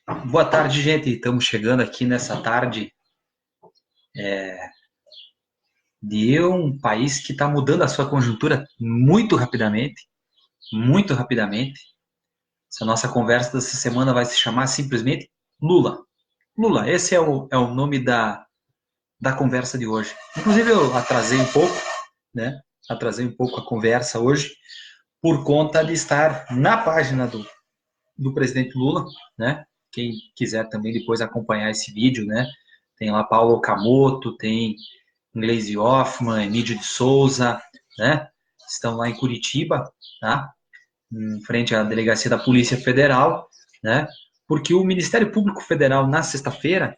Boa tarde, gente. Estamos chegando aqui nessa tarde de um país que está mudando a sua conjuntura muito rapidamente, muito rapidamente. Essa nossa conversa dessa semana vai se chamar simplesmente Lula. Lula, esse é o nome da conversa de hoje. Inclusive, eu atrasei um pouco, né? Atrasei um pouco a conversa hoje por conta de estar na página do presidente Lula, né? Quem quiser também depois acompanhar esse vídeo, né? Tem lá Paulo Okamoto, tem Gleisi Hoffmann, Emílio de Souza, né? Estão lá em Curitiba, tá? Em frente à delegacia da Polícia Federal, né? Porque o Ministério Público Federal na sexta-feira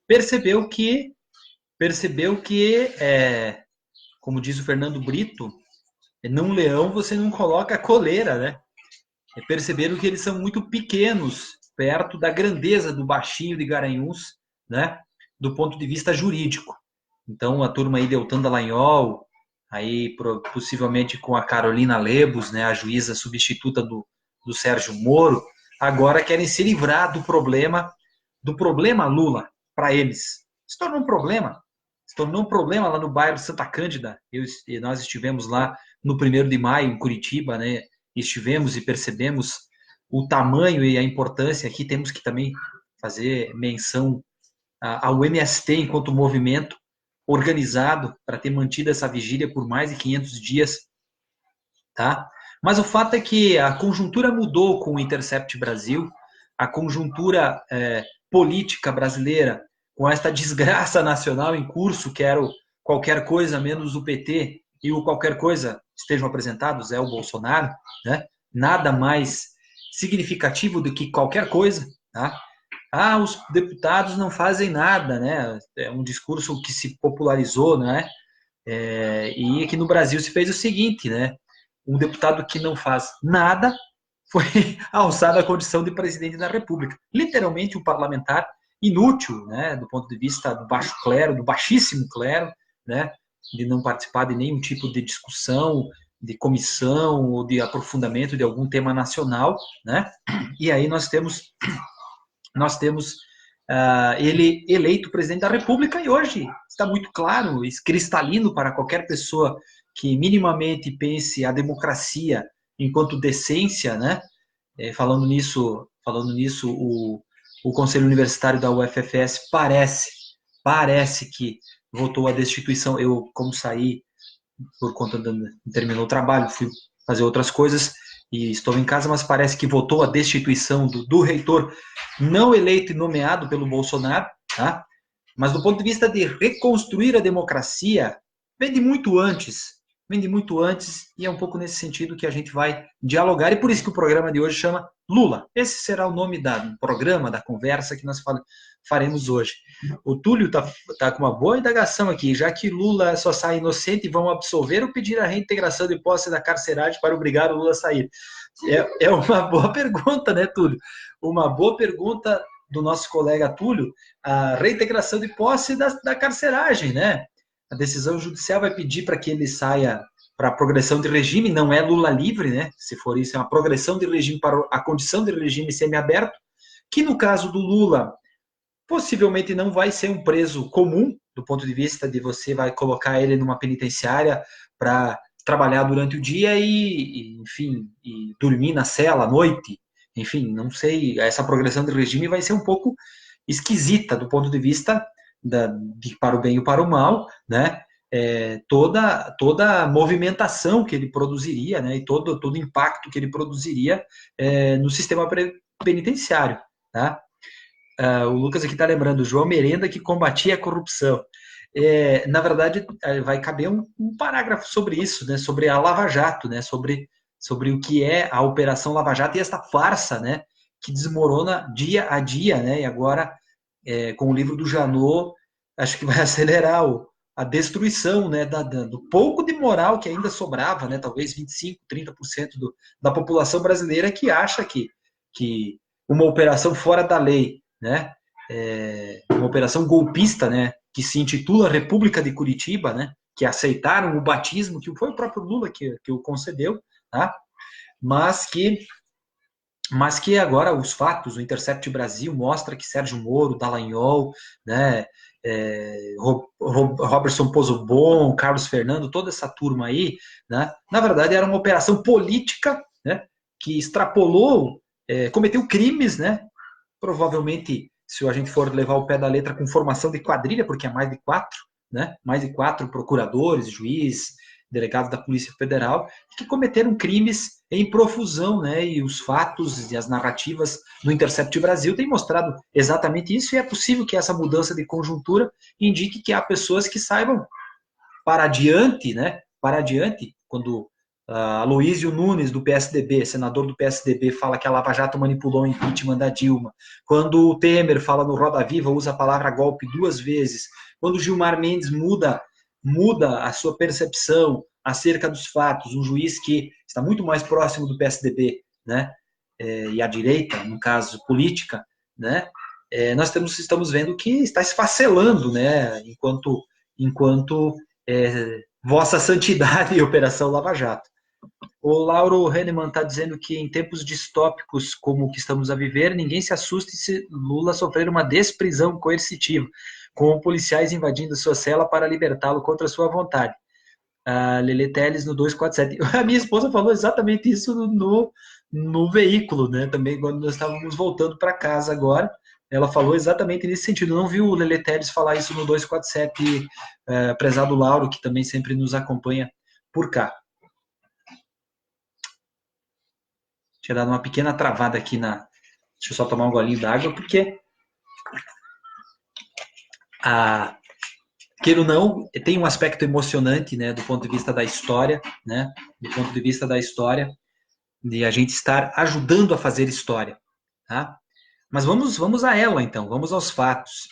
percebeu que como diz o Fernando Brito, num leão você não coloca coleira, né? Perceberam que eles são muito pequenos perto da grandeza do baixinho de Garanhuns, né? Do ponto de vista jurídico. Então, a turma aí Deltan Dallagnol, aí possivelmente com a Carolina Lebos, né, a juíza substituta do Sérgio Moro, agora querem se livrar do problema Lula para eles. Se tornou um problema lá no bairro Santa Cândida. Nós estivemos lá no 1º de maio, em Curitiba, né? Estivemos e percebemos o tamanho e a importância. Aqui temos que também fazer menção ao MST enquanto movimento organizado para ter mantido essa vigília por mais de 500 dias, tá? Mas o fato é que a conjuntura mudou com o Intercept Brasil, a conjuntura política brasileira, com esta desgraça nacional em curso, que era o qualquer coisa menos o PT e o qualquer coisa estejam apresentados, é o Bolsonaro, né? Nada mais significativo do que qualquer coisa, tá? Os deputados não fazem nada, né? É um discurso que se popularizou, né? E aqui no Brasil se fez o seguinte, né? Um deputado que não faz nada foi alçado à condição de presidente da República. Literalmente um parlamentar inútil, né? Do ponto de vista do baixo clero, do baixíssimo clero, né? De não participar de nenhum tipo de discussão, de comissão ou de aprofundamento de algum tema nacional, né? E aí nós temos ele eleito presidente da República e hoje está muito claro, cristalino para qualquer pessoa que minimamente pense a democracia enquanto decência, né? Falando nisso, o Conselho Universitário da UFFS parece que votou a destituição. Eu, como saí por conta terminou o trabalho, fui fazer outras coisas e estou em casa, mas parece que votou a destituição do reitor não eleito e nomeado pelo Bolsonaro, tá? Mas do ponto de vista de reconstruir a democracia, vem de muito antes, e é um pouco nesse sentido que a gente vai dialogar, e por isso que o programa de hoje chama Lula. Esse será o nome do programa, da conversa que nós faremos hoje. O Túlio tá com uma boa indagação aqui, já que Lula só sai inocente, vão absolver ou pedir a reintegração de posse da carceragem para obrigar o Lula a sair? É uma boa pergunta, né, Túlio? Uma boa pergunta do nosso colega Túlio, a reintegração de posse da carceragem, né? A decisão judicial vai pedir para que ele saia para a progressão de regime, não é Lula livre, né? Se for isso, é uma progressão de regime para a condição de regime semiaberto, que no caso do Lula, possivelmente não vai ser um preso comum, do ponto de vista de você vai colocar ele numa penitenciária para trabalhar durante o dia enfim, e dormir na cela à noite. Enfim, não sei, essa progressão de regime vai ser um pouco esquisita do ponto de vista para o bem e para o mal, né? Toda a movimentação que ele produziria, né? E todo impacto que ele produziria no sistema penitenciário, tá? O Lucas aqui está lembrando, João Merenda que combatia a corrupção. Na verdade, vai caber um parágrafo sobre isso, né, sobre a Lava Jato, né, sobre o que é a Operação Lava Jato e esta farsa, né, que desmorona dia a dia, né, e agora, com o livro do Janot, acho que vai acelerar a destruição, né, do pouco de moral que ainda sobrava, né, talvez 25, 30% da população brasileira que acha que uma operação fora da lei, né, uma operação golpista, né, que se intitula República de Curitiba, né, que aceitaram o batismo, que foi o próprio Lula que o concedeu, tá? Mas que mas que agora os fatos, o Intercept Brasil mostra que Sérgio Moro, Dallagnol, né, Robertson Pozobon, Carlos Fernando, toda essa turma aí, né, na verdade era uma operação política, né, que extrapolou, cometeu crimes, né, provavelmente, se a gente for levar o pé da letra com formação de quadrilha, porque é mais de 4, né, mais de 4 procuradores, juiz, delegados da Polícia Federal, que cometeram crimes em profusão, né? E os fatos e as narrativas no Intercept Brasil têm mostrado exatamente isso, e é possível que essa mudança de conjuntura indique que há pessoas que saibam para adiante, né? Para adiante, quando Aloysio Nunes, do PSDB, senador do PSDB, fala que a Lava Jato manipulou o impeachment da Dilma, quando o Temer fala no Roda Viva, usa a palavra golpe 2 vezes, quando o Gilmar Mendes muda a sua percepção acerca dos fatos, um juiz que está muito mais próximo do PSDB, né, e à direita, no caso política, né, nós estamos vendo que está esfacelando, né, enquanto Vossa Santidade e Operação Lava Jato. O Lauro Henneman está dizendo que em tempos distópicos como o que estamos a viver, ninguém se assuste se Lula sofrer uma desprisão coercitiva, com policiais invadindo sua cela para libertá-lo contra sua vontade. A Lele Teles no 247. A minha esposa falou exatamente isso no veículo, né? Também quando nós estávamos voltando para casa agora, ela falou exatamente nesse sentido. Não viu o Lele Teles falar isso no 247, prezado Lauro, que também sempre nos acompanha por cá. Tinha dado uma pequena travada aqui na. Deixa eu só tomar um golinho d'água, porque queira ou não, tem um aspecto emocionante, né, do ponto de vista da história, né, do ponto de vista da história, de a gente estar ajudando a fazer história, tá? Mas vamos a ela, então, vamos aos fatos.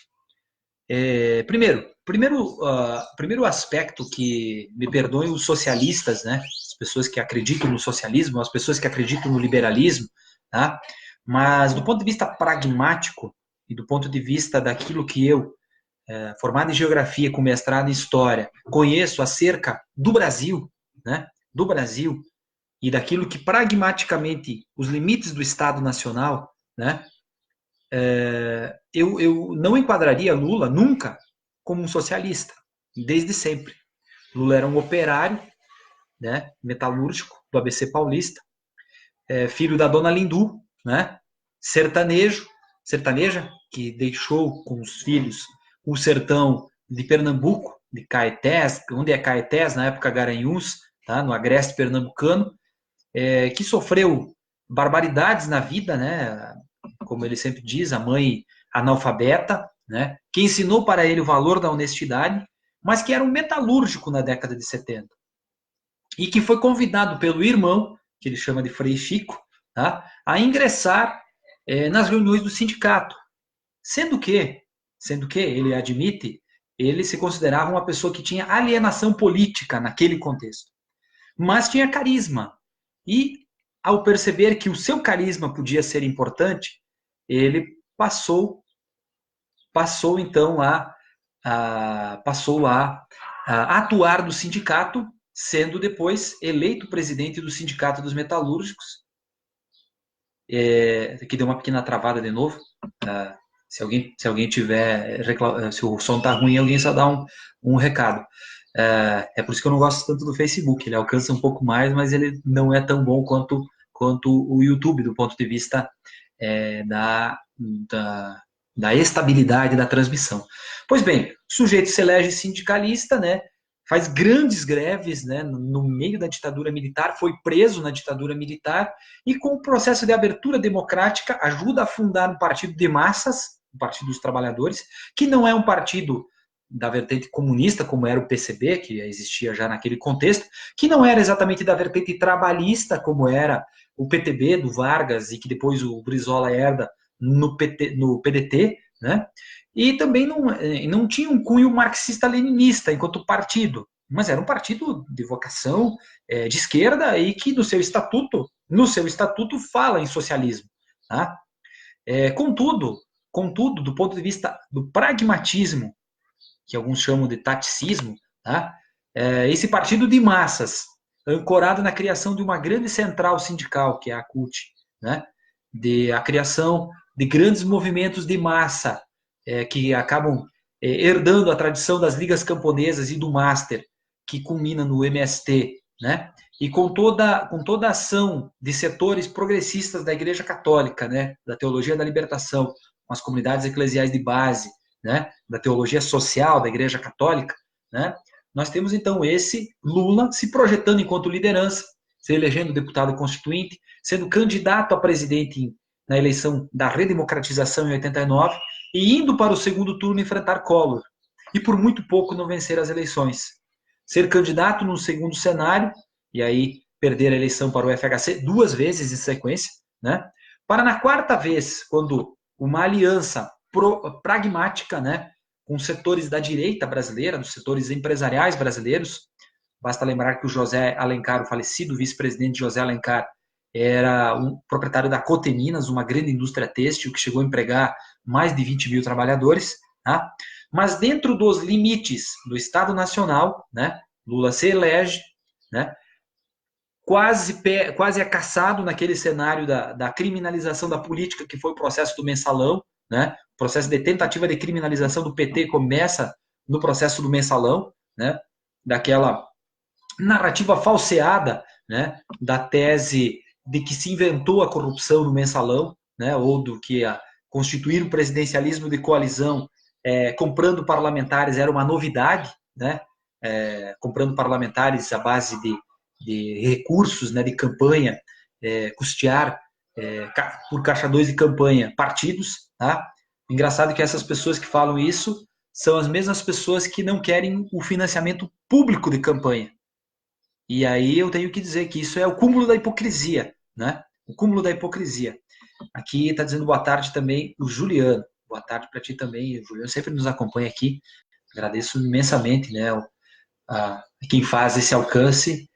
Primeiro aspecto que, me perdoem os socialistas, né, as pessoas que acreditam no socialismo, as pessoas que acreditam no liberalismo, tá? Mas do ponto de vista pragmático e do ponto de vista daquilo que eu, formado em geografia com mestrado em história, conheço acerca do Brasil, né, do Brasil e daquilo que pragmaticamente os limites do Estado Nacional, né, eu não enquadraria Lula nunca como um socialista, desde sempre. Lula era um operário, né, metalúrgico do ABC Paulista, filho da dona Lindu, né, sertaneja, que deixou com os filhos o sertão de Pernambuco, de Caetés, onde é Caetés, na época Garanhuns, tá, no agreste pernambucano, que sofreu barbaridades na vida, né, como ele sempre diz, a mãe analfabeta, né, que ensinou para ele o valor da honestidade, mas que era um metalúrgico na década de 70. E que foi convidado pelo irmão, que ele chama de Frei Chico, tá, a ingressar nas reuniões do sindicato. Sendo que, ele admite, ele se considerava uma pessoa que tinha alienação política naquele contexto, mas tinha carisma. E, ao perceber que o seu carisma podia ser importante, ele passou então a atuar no sindicato, sendo depois eleito presidente do Sindicato dos Metalúrgicos, que deu uma pequena travada de novo. Se alguém tiver, se o som tá ruim, alguém só dá um recado. É por isso que eu não gosto tanto do Facebook. Ele alcança um pouco mais, mas ele não é tão bom quanto o YouTube, do ponto de vista da estabilidade da transmissão. Pois bem, o sujeito se elege sindicalista, né? Faz grandes greves, né, no meio da ditadura militar, foi preso na ditadura militar e, com o processo de abertura democrática, ajuda a fundar um partido de massas, o Partido dos Trabalhadores, que não é um partido da vertente comunista, como era o PCB, que existia já naquele contexto, que não era exatamente da vertente trabalhista, como era o PTB do Vargas e que depois o Brizola herda no PDT, né? E também não tinha um cunho marxista-leninista enquanto partido, mas era um partido de vocação de esquerda e que no seu estatuto fala em socialismo. Tá? Contudo, do ponto de vista do pragmatismo, que alguns chamam de taticismo, tá? Esse partido de massas, ancorado na criação de uma grande central sindical, que é a CUT, né? de a criação de grandes movimentos de massa, que acabam herdando a tradição das ligas camponesas e do Master, que culmina no MST, né? E com toda a ação de setores progressistas da Igreja Católica, né? Da teologia da libertação, com as comunidades eclesiais de base, né? Da teologia social da Igreja Católica, né? Nós temos, então, esse Lula se projetando enquanto liderança, se elegendo deputado constituinte, sendo candidato a presidente na eleição da redemocratização em 89 e indo para o segundo turno enfrentar Collor. E por muito pouco não vencer as eleições. Ser candidato no segundo cenário, e aí perder a eleição para o FHC 2 vezes em sequência, né? Para na quarta vez, quando uma aliança pragmática, né, com setores da direita brasileira, dos setores empresariais brasileiros. Basta lembrar que o José Alencar, o falecido vice-presidente José Alencar, era um proprietário da Coteminas, uma grande indústria têxtil que chegou a empregar mais de 20 mil trabalhadores. Tá? Mas dentro dos limites do Estado Nacional, né, Lula se elege, né, quase é caçado naquele cenário da criminalização da política, que foi o processo do Mensalão, né? O processo de tentativa de criminalização do PT começa no processo do Mensalão, né? Daquela narrativa falseada, né? Da tese de que se inventou a corrupção no Mensalão, né? Ou do que constituir um presidencialismo de coalizão comprando parlamentares era uma novidade, né? Comprando parlamentares à base de recursos, né, de campanha, custear por caixa 2 de campanha partidos. Tá? Engraçado que essas pessoas que falam isso são as mesmas pessoas que não querem o financiamento público de campanha. E aí eu tenho que dizer que isso é o cúmulo da hipocrisia, né? O cúmulo da hipocrisia. Aqui está dizendo boa tarde também o Juliano. Boa tarde para ti também, o Juliano sempre nos acompanha aqui. Agradeço imensamente, né, quem faz esse alcance,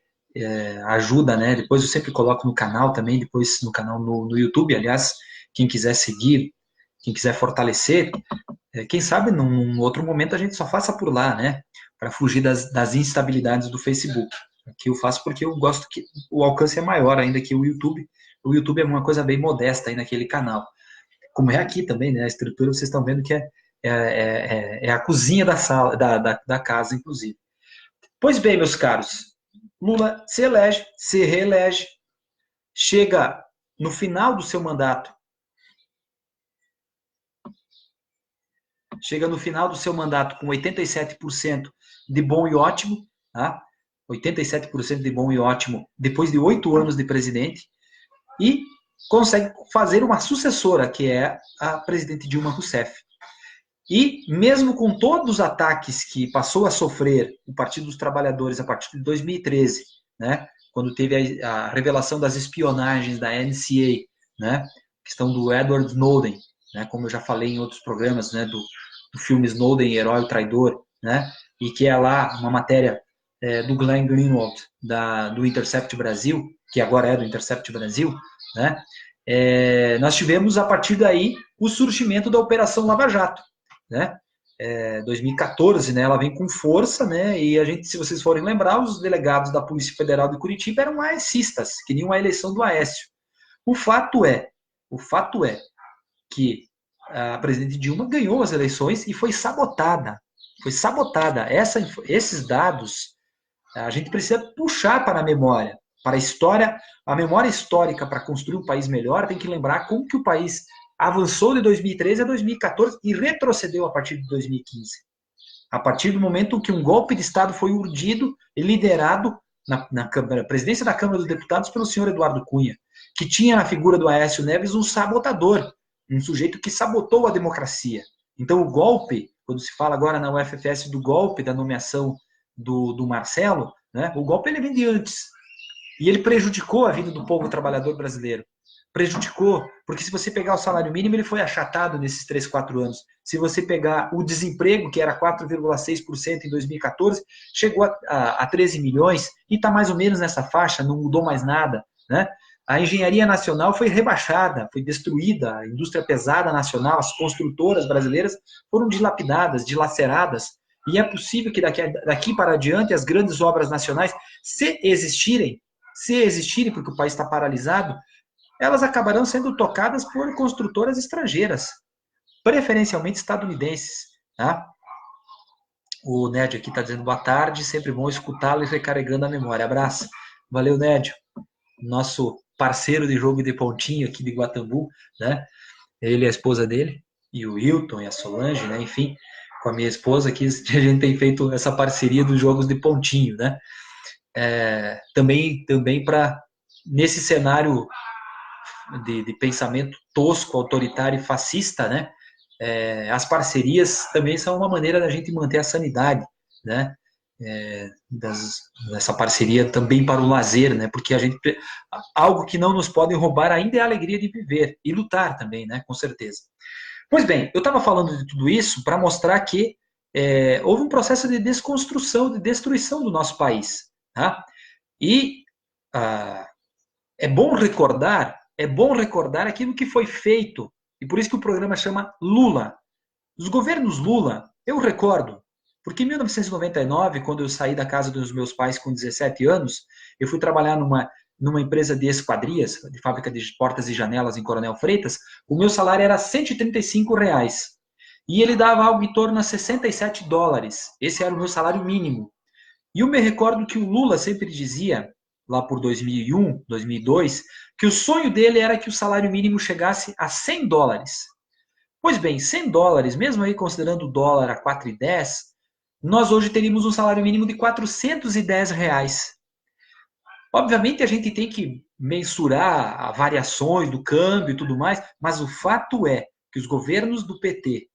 ajuda, né? Depois eu sempre coloco no canal também, depois no canal no YouTube, aliás, quem quiser seguir, quem quiser fortalecer, quem sabe num outro momento a gente só faça por lá, né? Para fugir das instabilidades do Facebook. Aqui eu faço porque eu gosto que o alcance é maior ainda que o YouTube. O YouTube é uma coisa bem modesta aí naquele canal. Como é aqui também, né? A estrutura vocês estão vendo que é a cozinha da sala, da casa, inclusive. Pois bem, meus caros, Lula se elege, se reelege, chega no final do seu mandato, com 87% de bom e ótimo, tá? 87% de bom e ótimo depois de 8 anos de presidente, e consegue fazer uma sucessora, que é a presidente Dilma Rousseff. E mesmo com todos os ataques que passou a sofrer o Partido dos Trabalhadores a partir de 2013, né, quando teve a revelação das espionagens da NSA, né, questão do Edward Snowden, né, como eu já falei em outros programas, né, do filme Snowden, Herói ou Traidor, né, e que é lá uma matéria do Glenn Greenwald, do Intercept Brasil, que agora é do Intercept Brasil, né, nós tivemos a partir daí o surgimento da Operação Lava Jato, né? 2014, né? Ela vem com força, né? E a gente, se vocês forem lembrar, os delegados da Polícia Federal de Curitiba eram aecistas, queriam a eleição do Aécio. O fato é que a presidente Dilma ganhou as eleições e foi sabotada. Foi sabotada. Esses dados a gente precisa puxar para a memória, para a história, a memória histórica para construir um país melhor. Tem que lembrar como que o país avançou de 2013 a 2014 e retrocedeu a partir de 2015. A partir do momento que um golpe de Estado foi urdido e liderado na presidência da Câmara dos Deputados pelo senhor Eduardo Cunha, que tinha na figura do Aécio Neves um sabotador, um sujeito que sabotou a democracia. Então o golpe, quando se fala agora na UFFS do golpe, da nomeação do Marcelo, né, o golpe ele vem de antes. E ele prejudicou a vida do povo trabalhador brasileiro. Prejudicou, porque se você pegar o salário mínimo, ele foi achatado nesses 3, 4 anos. Se você pegar o desemprego, que era 4,6% em 2014, chegou a 13 milhões e está mais ou menos nessa faixa, não mudou mais nada. Né? A engenharia nacional foi rebaixada, foi destruída, a indústria pesada nacional, as construtoras brasileiras foram dilapidadas, dilaceradas, e é possível que daqui para adiante as grandes obras nacionais, se existirem, porque o país está paralisado, elas acabarão sendo tocadas por construtoras estrangeiras, preferencialmente estadunidenses. Tá? O Nédio aqui está dizendo boa tarde, sempre bom escutá-lo e recarregando a memória. Abraço. Valeu, Nédio. Nosso parceiro de jogo de pontinho aqui de Guatambu, né? Ele e a esposa dele, e o Hilton e a Solange, né? Enfim, com a minha esposa aqui, a gente tem feito essa parceria dos jogos de pontinho, né? Também para, nesse cenário de pensamento tosco, autoritário e fascista, né? As parcerias também são uma maneira da gente manter a sanidade, né? Dessa parceria também para o lazer, né? Porque algo que não nos podem roubar ainda é a alegria de viver e lutar também, né? Com certeza. Pois bem, eu estava falando de tudo isso para mostrar que houve um processo de desconstrução, de destruição do nosso país, tá? E é bom recordar aquilo que foi feito, e por isso que o programa chama Lula. Os governos Lula, eu recordo, porque em 1999, quando eu saí da casa dos meus pais com 17 anos, eu fui trabalhar numa empresa de esquadrias, de fábrica de portas e janelas em Coronel Freitas, o meu salário era R$ 135. E ele dava algo em torno a $67. Esse era o meu salário mínimo. E eu me recordo que o Lula sempre dizia, lá por 2001, 2002, que o sonho dele era que o salário mínimo chegasse a $100. Pois bem, $100, mesmo aí considerando o dólar a 4,10, nós hoje teríamos um salário mínimo de R$ 410. Obviamente a gente tem que mensurar as variações do câmbio e tudo mais, mas o fato é que os governos do PT,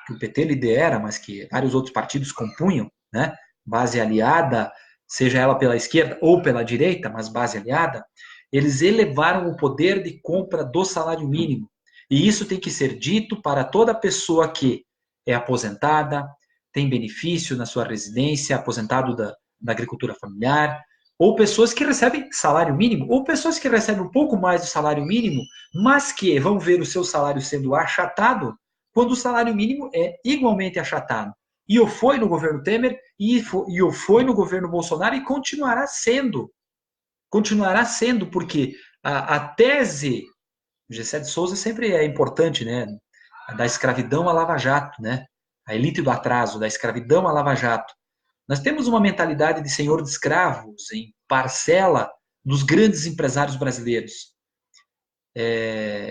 que o PT lidera, mas que vários outros partidos compunham, né, base aliada, seja ela pela esquerda ou pela direita, mas base aliada, eles elevaram o poder de compra do salário mínimo. E isso tem que ser dito para toda pessoa que é aposentada, tem benefício na sua residência, aposentado da agricultura familiar, ou pessoas que recebem salário mínimo, ou pessoas que recebem um pouco mais do salário mínimo, mas que vão ver o seu salário sendo achatado quando o salário mínimo é igualmente achatado. E eu fui no governo Temer, e eu fui no governo Bolsonaro, e continuará sendo. Continuará sendo, porque a tese, o Gessé de Souza sempre é importante, né? Da escravidão à Lava Jato, né? A elite do atraso, da escravidão à Lava Jato. Nós temos uma mentalidade de senhor de escravos em parcela dos grandes empresários brasileiros.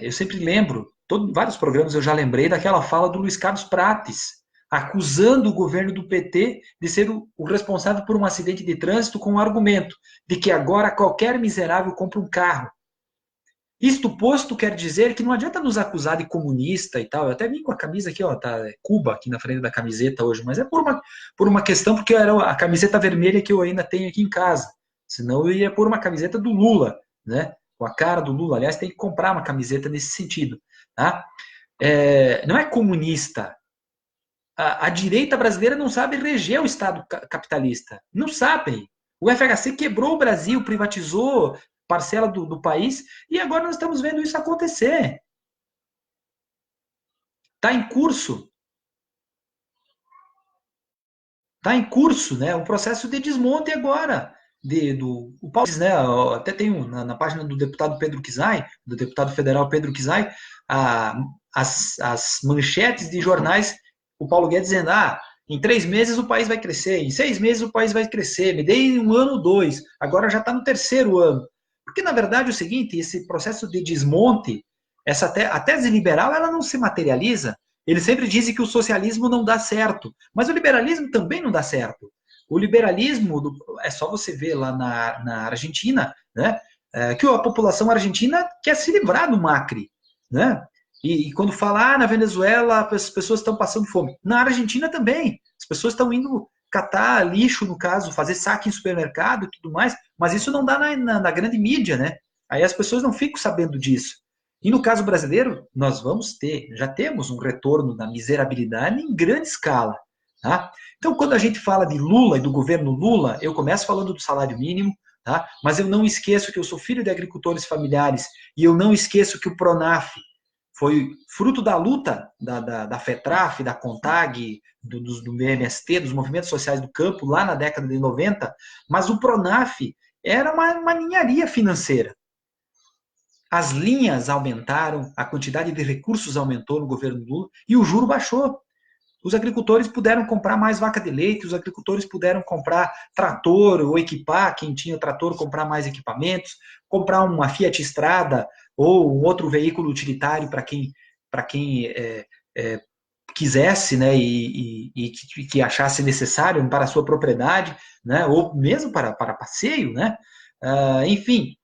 Eu sempre lembro, vários programas eu já lembrei daquela fala do Luiz Carlos Prates, acusando o governo do PT de ser o responsável por um acidente de trânsito com o argumento de que agora qualquer miserável compra um carro. Isto posto quer dizer que não adianta nos acusar de comunista e tal. Eu até vim com a camisa aqui, ó, tá Cuba aqui na frente da camiseta hoje, mas é por uma questão, porque era a camiseta vermelha que eu ainda tenho aqui em casa. Senão eu ia por uma camiseta do Lula, né? Com a cara do Lula. Aliás, tem que comprar uma camiseta nesse sentido. Tá? Não é comunista. A direita brasileira não sabe reger o Estado capitalista. Não sabem. O FHC quebrou o Brasil, privatizou parcela do país, e agora nós estamos vendo isso acontecer. Está em curso. Está em curso, né? Um processo de desmonte agora. O Paulo, né? Até tem na página do deputado Pedro Kizai, do deputado federal Pedro Kizai, as manchetes de jornais, o Paulo Guedes dizendo, em 3 meses o país vai crescer, em 6 meses o país vai crescer, me dei 1 ano ou 2, agora já está no 3º ano. Porque, na verdade, é o seguinte, esse processo de desmonte, a tese liberal, ela não se materializa. Eles sempre dizem que o socialismo não dá certo, mas o liberalismo também não dá certo. O liberalismo, é só você ver lá na Argentina, né, que a população argentina quer se livrar do Macri, né? E quando fala, na Venezuela as pessoas estão passando fome. Na Argentina também, as pessoas estão indo catar lixo, no caso, fazer saque em supermercado e tudo mais, mas isso não dá na grande mídia, né? Aí as pessoas não ficam sabendo disso. E no caso brasileiro, nós já temos um retorno da miserabilidade em grande escala. Tá? Então, quando a gente fala de Lula e do governo Lula, eu começo falando do salário mínimo, tá? Mas eu não esqueço que eu sou filho de agricultores familiares, e eu não esqueço que o PRONAF foi fruto da luta da FETRAF, da CONTAG, do MST, dos movimentos sociais do campo, lá na década de 90, mas o PRONAF era uma ninharia financeira. as linhas aumentaram, a quantidade de recursos aumentou no governo Lula e o juro baixou. Os agricultores puderam comprar mais vaca de leite, os agricultores puderam comprar trator ou equipar, quem tinha trator, comprar mais equipamentos, comprar uma Fiat Strada ou um outro veículo utilitário para quem quisesse, né, e que achasse necessário para a sua propriedade, né, ou mesmo para passeio, né, enfim.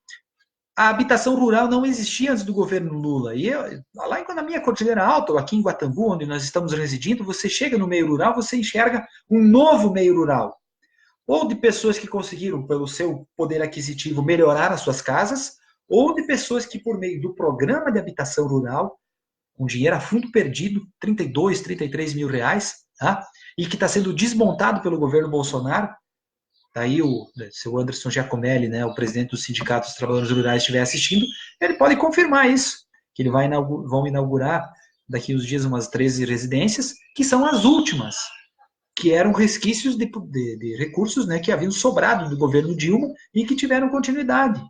A habitação rural não existia antes do governo Lula. E lá na minha Cordilheira Alta, aqui em Guatambu, onde nós estamos residindo, você chega no meio rural, você enxerga um novo meio rural. Ou de pessoas que conseguiram, pelo seu poder aquisitivo, melhorar as suas casas, ou de pessoas que, por meio do programa de habitação rural, com dinheiro a fundo perdido, 32, 33 mil reais, tá? E que está sendo desmontado pelo governo Bolsonaro. Aí se o Anderson Giacomelli, né, o presidente do Sindicato dos Trabalhadores Rurais, estiver assistindo, ele pode confirmar isso, que ele vão inaugurar daqui uns dias umas 13 residências, que são as últimas, que eram resquícios de recursos, né, que haviam sobrado do governo Dilma e que tiveram continuidade.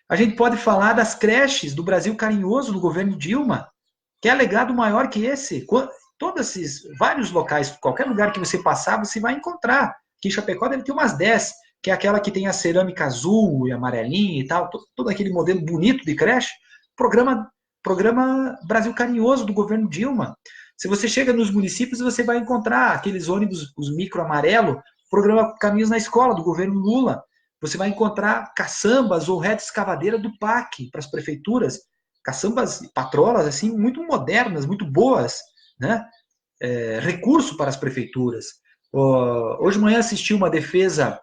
A gente pode falar das creches do Brasil Carinhoso do governo Dilma, que é legado maior que esse. Todos esses vários locais, qualquer lugar que você passar, você vai encontrar. Aqui em Chapecó deve ter umas 10, que é aquela que tem a cerâmica azul e amarelinha e tal, todo aquele modelo bonito de creche. Programa Brasil Carinhoso do governo Dilma. Se você chega nos municípios, você vai encontrar aqueles ônibus, os micro amarelo, programa Caminhos na Escola do governo Lula. Você vai encontrar caçambas ou reta escavadeira do PAC para as prefeituras. Caçambas, patrolas, assim, muito modernas, muito boas, né? Recurso para as prefeituras. Hoje de manhã assisti uma defesa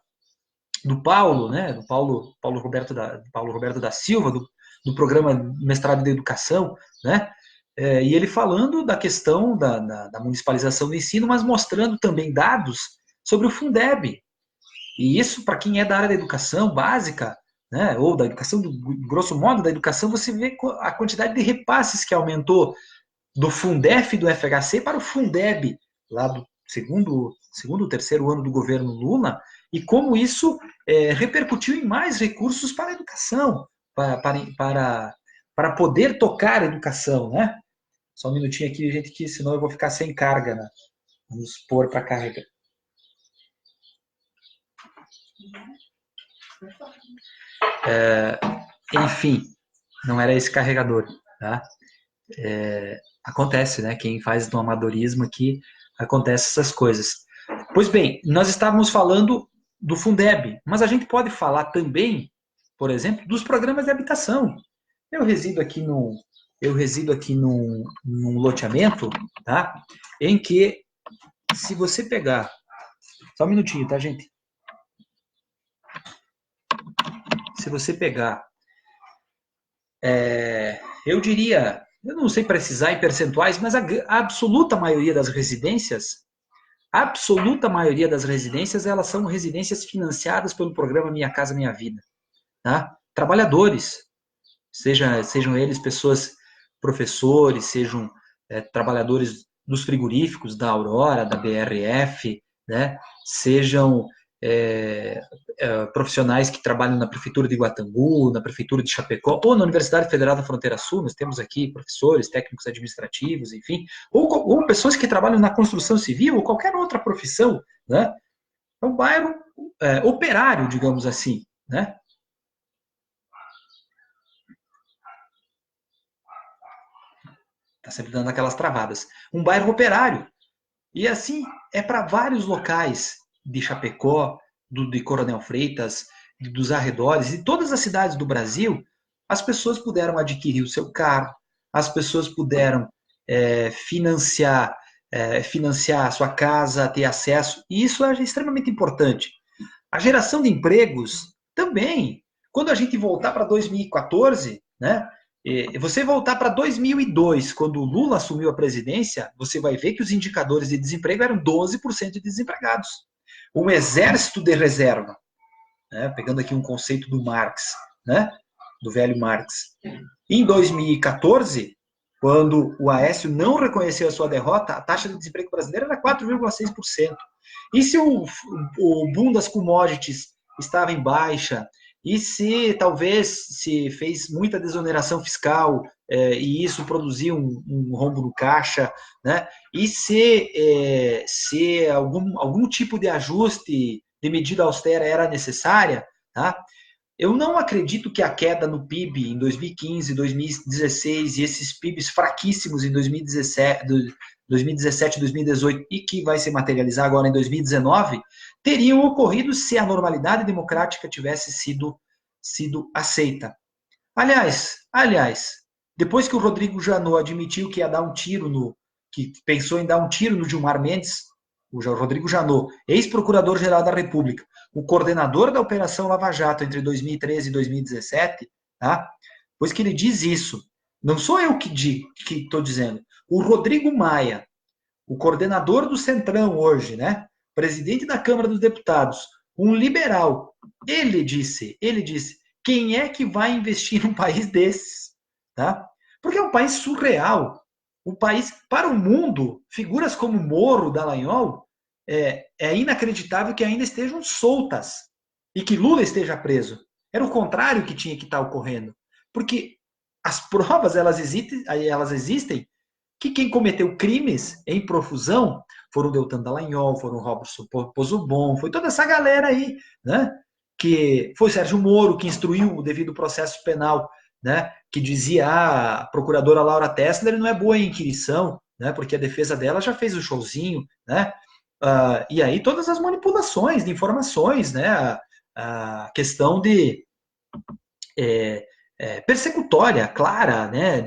do Paulo, né? Do Paulo Roberto da Silva, do programa Mestrado de Educação, né? E ele falando da questão da municipalização do ensino, mas mostrando também dados sobre o Fundeb. E isso, para quem é da área da educação básica, né, ou da educação, grosso modo, da educação, você vê a quantidade de repasses que aumentou do Fundef e do FHC para o Fundeb, lá do segundo, terceiro ano do governo Lula, e como isso repercutiu em mais recursos para a educação, para poder tocar a educação, né? Só um minutinho aqui, gente, que senão eu vou ficar sem carga, né? Vamos pôr para carregar. Enfim, não era esse carregador, tá? Acontece, né? Quem faz no amadorismo aqui, acontece essas coisas. Pois bem, nós estávamos falando do Fundeb, mas a gente pode falar também, por exemplo, dos programas de habitação. Eu resido aqui num loteamento, tá? Em que, se você pegar... Só um minutinho, tá, gente? Se você pegar... eu diria... Eu não sei precisar em percentuais, mas a absoluta maioria das residências, elas são residências financiadas pelo programa Minha Casa Minha Vida. Tá? Trabalhadores, sejam eles pessoas, professores, sejam trabalhadores dos frigoríficos, da Aurora, da BRF, né? Sejam profissionais que trabalham na Prefeitura de Guatambu, na Prefeitura de Chapecó, ou na Universidade Federal da Fronteira Sul, nós temos aqui professores, técnicos administrativos, enfim, ou pessoas que trabalham na construção civil, ou qualquer outra profissão, né? É um bairro operário, digamos assim, né? Está sempre dando aquelas travadas. Um bairro operário. E assim é para vários locais de Chapecó, de Coronel Freitas, dos arredores, de todas as cidades do Brasil, as pessoas puderam adquirir o seu carro, as pessoas puderam financiar a sua casa, ter acesso, e isso é extremamente importante. A geração de empregos também. Quando a gente voltar para 2014, né? Você voltar para 2002, quando o Lula assumiu a presidência, você vai ver que os indicadores de desemprego eram 12% de desempregados. Um exército de reserva, né? Pegando aqui um conceito do Marx, né? Do velho Marx. Em 2014, quando o Aécio não reconheceu a sua derrota, a taxa de desemprego brasileira era 4,6%. E se o boom das commodities estava em baixa, E se talvez se fez muita desoneração fiscal e isso produziu um rombo no caixa, né? E se algum tipo de ajuste de medida austera era necessária, tá? Eu não acredito que a queda no PIB em 2015, 2016 e esses PIBs fraquíssimos em 2017, 2018 e que vai se materializar agora em 2019 teriam ocorrido se a normalidade democrática tivesse sido aceita. Aliás, depois que o Rodrigo Janot admitiu que ia dar um tiro que pensou em dar um tiro no Gilmar Mendes, o Rodrigo Janot, ex-procurador-geral da República, o coordenador da Operação Lava Jato entre 2013 e 2017, tá? Pois que ele diz isso. Não sou eu que estou dizendo. O Rodrigo Maia, o coordenador do Centrão hoje, né? Presidente da Câmara dos Deputados, um liberal, ele disse, quem é que vai investir num país desses? Tá? Porque é um país surreal. Um país, para o mundo, figuras como Moro, Dallagnol, é inacreditável que ainda estejam soltas e que Lula esteja preso. Era o contrário que tinha que estar ocorrendo. Porque as provas, elas existem que quem cometeu crimes em profusão foram Deltan Dallagnol, foram Robson Pozobon, foi toda essa galera aí, né? Que foi Sérgio Moro que instruiu o devido processo penal, né? Que dizia a procuradora Laura Tessler não é boa em inquirição, né? Porque a defesa dela já fez o showzinho, né? E aí todas as manipulações de informações, né? A questão de persecutória clara, né?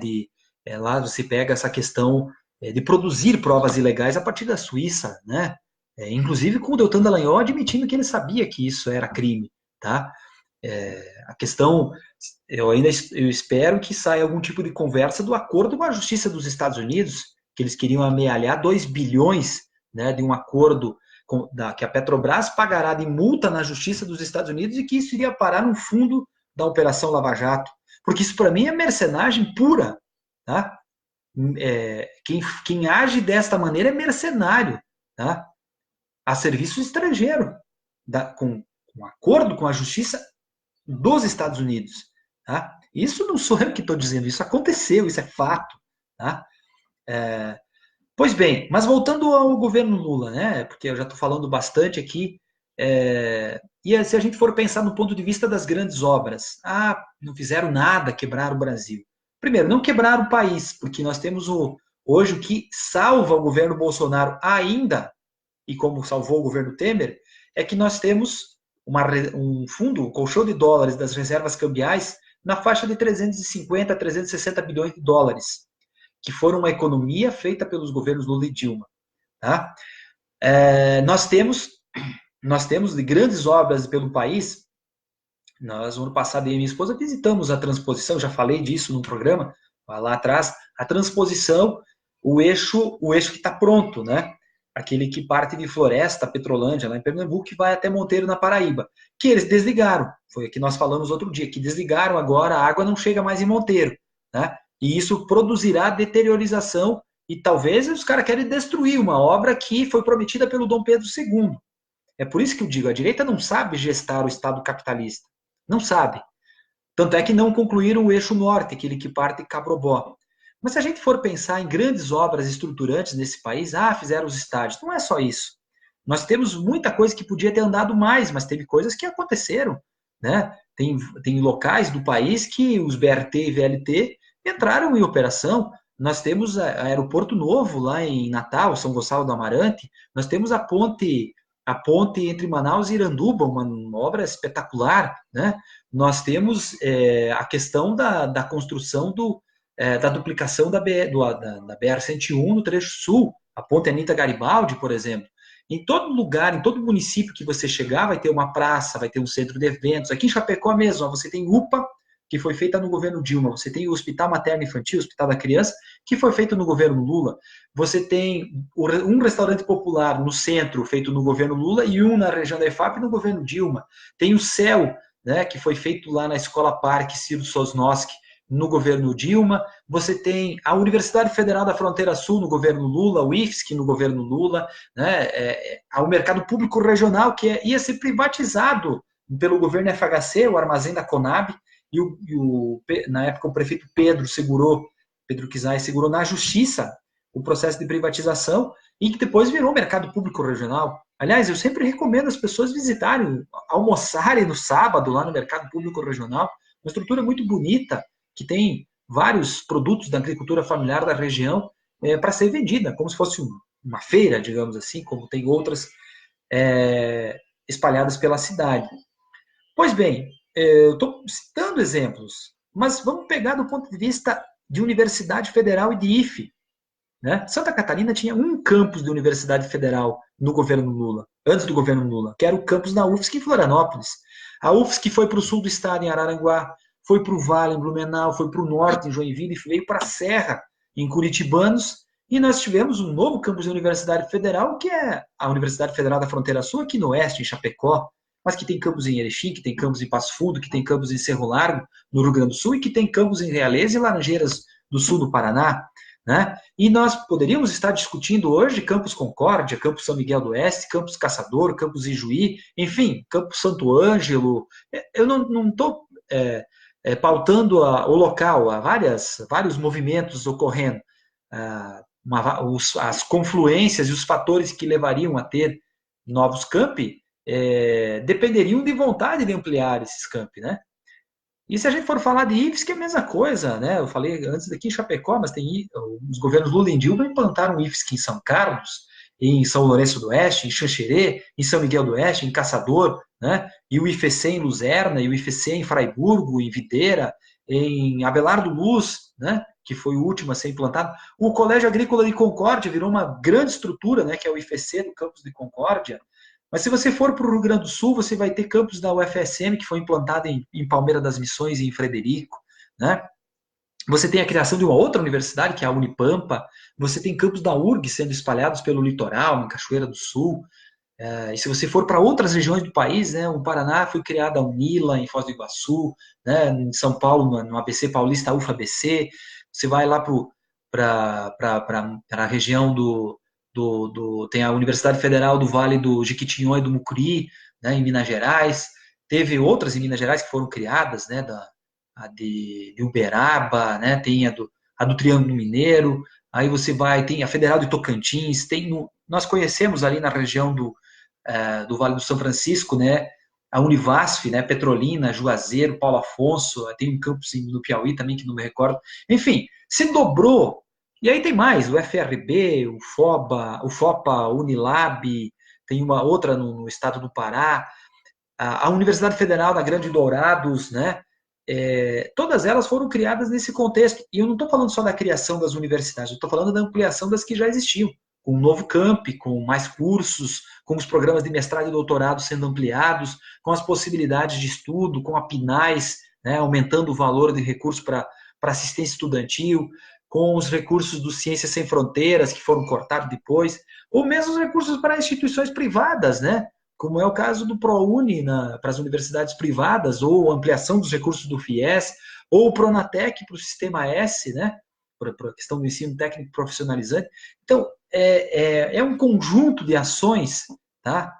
Lá você pega essa questão de produzir provas ilegais a partir da Suíça, né? Inclusive com o Deltan Dallagnol admitindo que ele sabia que isso era crime, tá? A questão, eu espero que saia algum tipo de conversa do acordo com a Justiça dos Estados Unidos, que eles queriam amealhar 2 bilhões, né, de um acordo que a Petrobras pagará de multa na Justiça dos Estados Unidos e que isso iria parar no fundo da Operação Lava Jato. Porque isso, para mim, é mercenagem pura. Tá? Quem age desta maneira é mercenário, tá? A serviço estrangeiro, com acordo com a Justiça dos Estados Unidos. Tá? Isso não sou eu que estou dizendo, isso aconteceu, isso é fato. Tá? Pois bem, mas voltando ao governo Lula, né? Porque eu já estou falando bastante aqui. E se a gente for pensar no ponto de vista das grandes obras, não fizeram nada, quebraram o Brasil. Primeiro, não quebraram o país, porque nós temos hoje o que salva o governo Bolsonaro ainda, e como salvou o governo Temer, é que nós temos um fundo, um colchão de dólares das reservas cambiais na faixa de 350 a 360 bilhões de dólares, que foram uma economia feita pelos governos Lula e Dilma. Tá? Nós temos de grandes obras pelo país. Nós, no ano passado, eu e minha esposa visitamos a transposição, já falei disso no programa, lá atrás, a transposição, o eixo que está pronto, né? Aquele que parte de Floresta, Petrolândia, lá em Pernambuco, que vai até Monteiro, na Paraíba, que eles desligaram, foi o que nós falamos outro dia, que desligaram agora, a água não chega mais em Monteiro, né? E isso produzirá deteriorização e talvez os caras querem destruir uma obra que foi prometida pelo Dom Pedro II. É por isso que eu digo, a direita não sabe gestar o Estado capitalista. Não sabe. Tanto é que não concluíram o eixo norte, aquele que parte de Cabrobó. Mas se a gente for pensar em grandes obras estruturantes nesse país, fizeram os estádios. Não é só isso. Nós temos muita coisa que podia ter andado mais, mas teve coisas que aconteceram. Né? Tem locais do país que os BRT e VLT entraram em operação. Nós temos aeroporto novo lá em Natal, São Gonçalo do Amarante. Nós temos a ponte entre Manaus e Iranduba, uma obra espetacular, né? Nós temos a questão da construção da duplicação da BR-101 no trecho sul, a ponte Anita Garibaldi, por exemplo. Em todo lugar, em todo município que você chegar, vai ter uma praça, vai ter um centro de eventos. Aqui em Chapecó mesmo, você tem UPA, que foi feita no governo Dilma. Você tem o Hospital Materno Infantil, Hospital da Criança, que foi feito no governo Lula. Você tem um restaurante popular no centro, feito no governo Lula, e um na região da EFAP no governo Dilma. Tem o CEL, né, que foi feito lá na Escola Parque Ciro Sosnoski, no governo Dilma. Você tem a Universidade Federal da Fronteira Sul no governo Lula, o IFSC no governo Lula, né, o mercado público regional que ia ser privatizado pelo governo FHC, o armazém da Conab, na época o prefeito Pedro Kizai segurou na justiça o processo de privatização e que depois virou mercado público regional. Aliás, eu sempre recomendo as pessoas visitarem, almoçarem no sábado lá no mercado público regional, uma estrutura muito bonita, que tem vários produtos da agricultura familiar da região para ser vendida, como se fosse uma feira, digamos assim, como tem outras espalhadas pela cidade. Pois bem, eu estou citando exemplos, mas vamos pegar do ponto de vista de Universidade Federal e de IFE. Né? Santa Catarina tinha um campus de Universidade Federal no governo Lula, antes do governo Lula, que era o campus da UFSC em Florianópolis. A UFSC foi para o sul do estado, em Araranguá, foi para o Vale, em Blumenau, foi para o norte, em Joinville, e veio para a Serra, em Curitibanos, e nós tivemos um novo campus de Universidade Federal, que é a Universidade Federal da Fronteira Sul, aqui no oeste, em Chapecó, mas que tem campus em Erechim, que tem campus em Passo Fundo, que tem campus em Cerro Largo, no Rio Grande do Sul, e que tem campus em Realeza e Laranjeiras do Sul do Paraná. Né? E nós poderíamos estar discutindo hoje Campus Concórdia, Campus São Miguel do Oeste, Campus Caçador, Campus Ijuí, enfim, Campus Santo Ângelo. Eu não estou pautando o local, há vários movimentos ocorrendo, as confluências e os fatores que levariam a ter novos campi dependeriam de vontade de ampliar esses campi, né? E se a gente for falar de IFSC, é a mesma coisa, né? Eu falei antes daqui em Chapecó, mas tem os governos Lula e Dilma implantaram o IFSC em São Carlos, em São Lourenço do Oeste, em Xanxerê, em São Miguel do Oeste, em Caçador, né? E o IFC em Luzerna, e o IFC em Fraiburgo, em Videira, em Abelardo Luz, né? Que foi o último a ser implantado. O Colégio Agrícola de Concórdia virou uma grande estrutura, né? Que é o IFC do campus de Concórdia. Mas se você for para o Rio Grande do Sul, você vai ter campus da UFSM, que foi implantado em Palmeira das Missões e em Frederico, né? Você tem a criação de uma outra universidade, que é a Unipampa. Você tem campos da URG sendo espalhados pelo litoral, em Cachoeira do Sul. E se você for para outras regiões do país, né, o Paraná foi criada a Unila, em Foz do Iguaçu, né, em São Paulo, no ABC Paulista, a UFABC. Você vai lá para a região tem a Universidade Federal do Vale do Jequitinhonha e do Mucuri, né, em Minas Gerais. Teve outras em Minas Gerais que foram criadas, né, a de Uberaba, né, tem a do Triângulo Mineiro. Aí você tem a Federal de Tocantins, nós conhecemos ali na região do Vale do São Francisco, né, a Univasf, né, Petrolina, Juazeiro, Paulo Afonso, tem um campus no Piauí também que não me recordo. Enfim, se dobrou. E aí tem mais, o FRB, o FOPA, Unilab, tem uma outra no estado do Pará, a Universidade Federal da Grande Dourados, né? Todas elas foram criadas nesse contexto. E eu não estou falando só da criação das universidades, eu estou falando da ampliação das que já existiam, com um novo campi, com mais cursos, com os programas de mestrado e doutorado sendo ampliados, com as possibilidades de estudo, com a PNAES, né, aumentando o valor de recursos para assistência estudantil, com os recursos do Ciências Sem Fronteiras, que foram cortados depois, ou mesmo os recursos para instituições privadas, né? Como é o caso do ProUni para as universidades privadas, ou ampliação dos recursos do FIES, ou o Pronatec para o Sistema S, né? Para a questão do ensino técnico profissionalizante. Então, é um conjunto de ações, tá?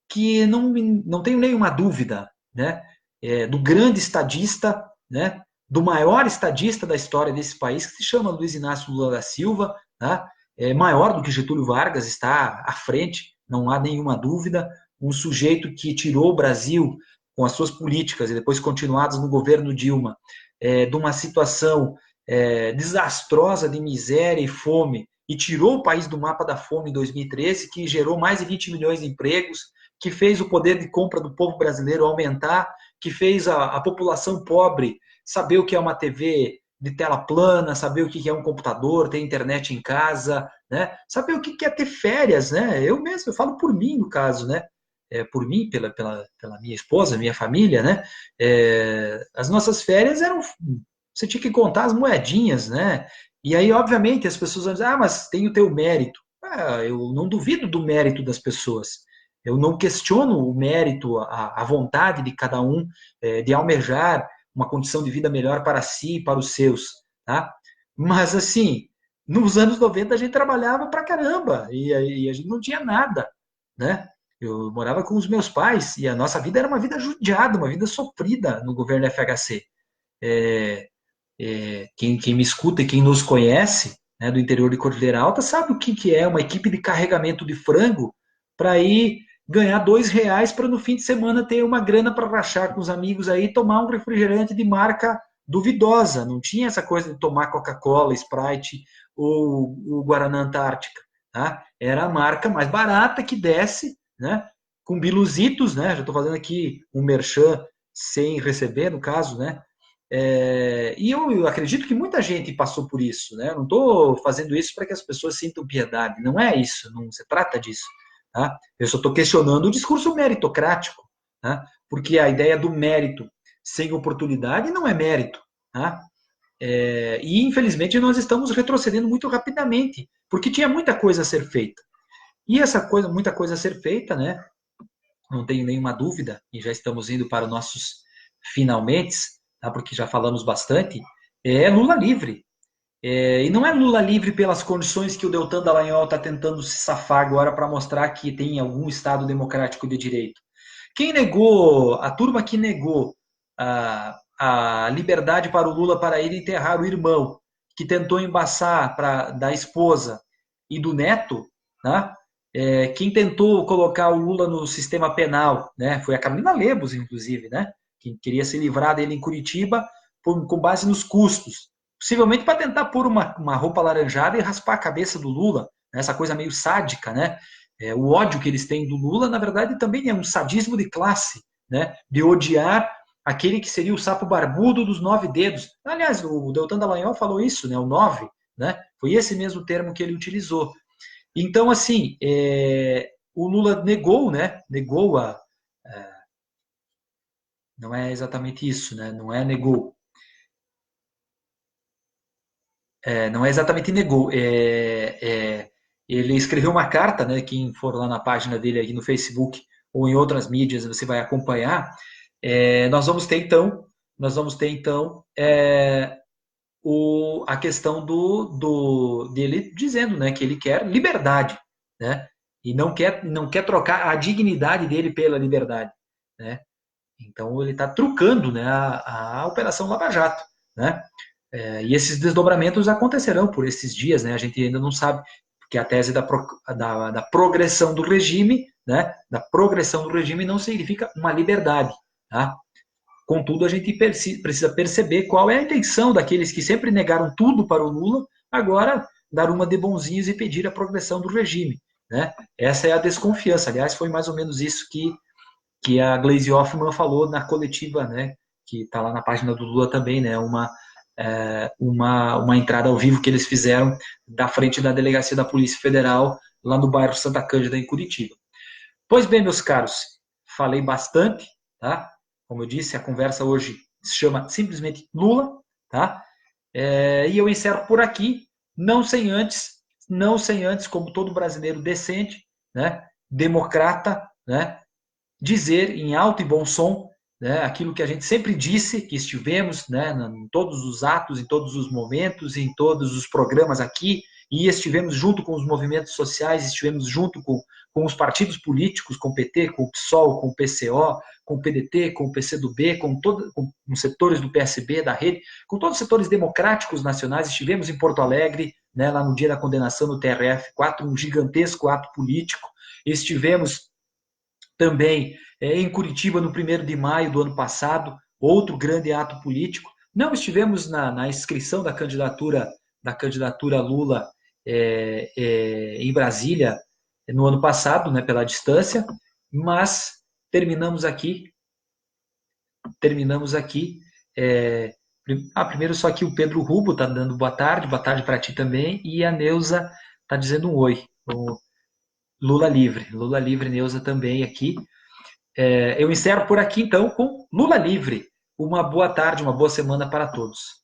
Que não tenho nenhuma dúvida, né? Do grande estadista, né? Do maior estadista da história desse país, que se chama Luiz Inácio Lula da Silva, tá? Maior do que Getúlio Vargas, está à frente, não há nenhuma dúvida. Um sujeito que tirou o Brasil, com as suas políticas, e depois continuadas no governo Dilma, de uma situação desastrosa de miséria e fome, e tirou o país do mapa da fome em 2013, que gerou mais de 20 milhões de empregos, que fez o poder de compra do povo brasileiro aumentar, que fez a população pobre saber o que é uma TV de tela plana, saber o que é um computador, ter internet em casa, né? Saber o que é ter férias, né? Eu mesmo, eu falo por mim no caso, né? Por mim, pela minha esposa, minha família, né? As nossas férias eram... Você tinha que contar as moedinhas, né? E aí, obviamente, as pessoas vão dizer, mas tem o teu mérito. Eu não duvido do mérito das pessoas. Eu não questiono o mérito, a vontade de cada um de almejar uma condição de vida melhor para si e para os seus, tá? Mas, assim, nos anos 90 a gente trabalhava pra caramba e a gente não tinha nada, né? Eu morava com os meus pais e a nossa vida era uma vida judiada, uma vida sofrida no governo FHC. É, quem me escuta e quem nos conhece, né, do interior de Cordilheira Alta sabe o que é uma equipe de carregamento de frango para ir ganhar R$ 2 para no fim de semana ter uma grana para rachar com os amigos aí e tomar um refrigerante de marca duvidosa. Não tinha essa coisa de tomar Coca-Cola, Sprite ou o Guaraná Antártica. Tá? Era a marca mais barata que desce, né? Com biluzitos, né? Já estou fazendo aqui um merchan sem receber, no caso, né? E eu acredito que muita gente passou por isso, né? Eu não estou fazendo isso para que as pessoas sintam piedade, não é isso, não se trata disso. Tá? Eu só estou questionando o discurso meritocrático, tá? Porque a ideia do mérito sem oportunidade não é mérito. Tá? E infelizmente nós estamos retrocedendo muito rapidamente, porque tinha muita coisa a ser feita. E essa coisa, muita coisa a ser feita, né? Não tenho nenhuma dúvida, e já estamos indo para os nossos finalmente, tá? Porque já falamos bastante, é Lula livre. E não é Lula livre pelas condições que o Deltan Dallagnol está tentando se safar agora para mostrar que tem algum Estado democrático de direito. Quem negou, a turma que negou a liberdade para o Lula para ir enterrar o irmão, que tentou embaçar da esposa e do neto, né? Quem tentou colocar o Lula no sistema penal, né? Foi a Carolina Lebos, inclusive, né? Que queria se livrar dele em Curitiba com base nos custos. Possivelmente para tentar pôr uma roupa laranjada e raspar a cabeça do Lula, né? Essa coisa meio sádica, né? O ódio que eles têm do Lula, na verdade, também é um sadismo de classe, né? De odiar aquele que seria o sapo barbudo dos 9 dedos. Aliás, o Deltan Dallagnol falou isso, né? O 9, né? Foi esse mesmo termo que ele utilizou. Então, assim, o Lula negou, né? Negou não é exatamente isso, né? Não é negou. Não é exatamente negou. Ele escreveu uma carta, né? Quem for lá na página dele aqui no Facebook ou em outras mídias, você vai acompanhar. Nós vamos ter então a questão dele dizendo, né, que ele quer liberdade, né, e não quer trocar a dignidade dele pela liberdade, né. Então ele está trucando, né, a Operação Lava Jato, né. E esses desdobramentos acontecerão por esses dias, né. A gente ainda não sabe, porque a tese da progressão do regime, né, da progressão do regime não significa uma liberdade, tá? Contudo, a gente precisa perceber qual é a intenção daqueles que sempre negaram tudo para o Lula, agora dar uma de bonzinhos e pedir a progressão do regime. Né? Essa é a desconfiança. Aliás, foi mais ou menos isso que a Gleisi Hoffmann falou na coletiva, né? Que está lá na página do Lula também, né? Uma entrada ao vivo que eles fizeram da frente da delegacia da Polícia Federal, lá no bairro Santa Cândida, em Curitiba. Pois bem, meus caros, falei bastante, tá? Como eu disse, a conversa hoje se chama simplesmente Lula, tá? E eu encerro por aqui, não sem antes, como todo brasileiro decente, né, democrata, né, dizer em alto e bom som, né, aquilo que a gente sempre disse, que estivemos, né, em todos os atos, em todos os momentos, em todos os programas aqui, e estivemos junto com os movimentos sociais, estivemos junto com os partidos políticos, com o PT, com o PSOL, com o PCO, com o PDT, com o PCdoB, com os setores do PSB, da rede, com todos os setores democráticos nacionais. Estivemos em Porto Alegre, né, lá no dia da condenação no TRF4, um gigantesco ato político. Estivemos também em Curitiba no 1º de maio do ano passado, outro grande ato político. Não estivemos na inscrição da candidatura Lula em Brasília no ano passado, né, pela distância, mas terminamos aqui. Primeiro só que o Pedro Rubo está dando boa tarde para ti também, e a Neuza está dizendo um oi. O Lula livre, Neuza também aqui. Eu encerro por aqui então com Lula livre. Uma boa tarde, uma boa semana para todos.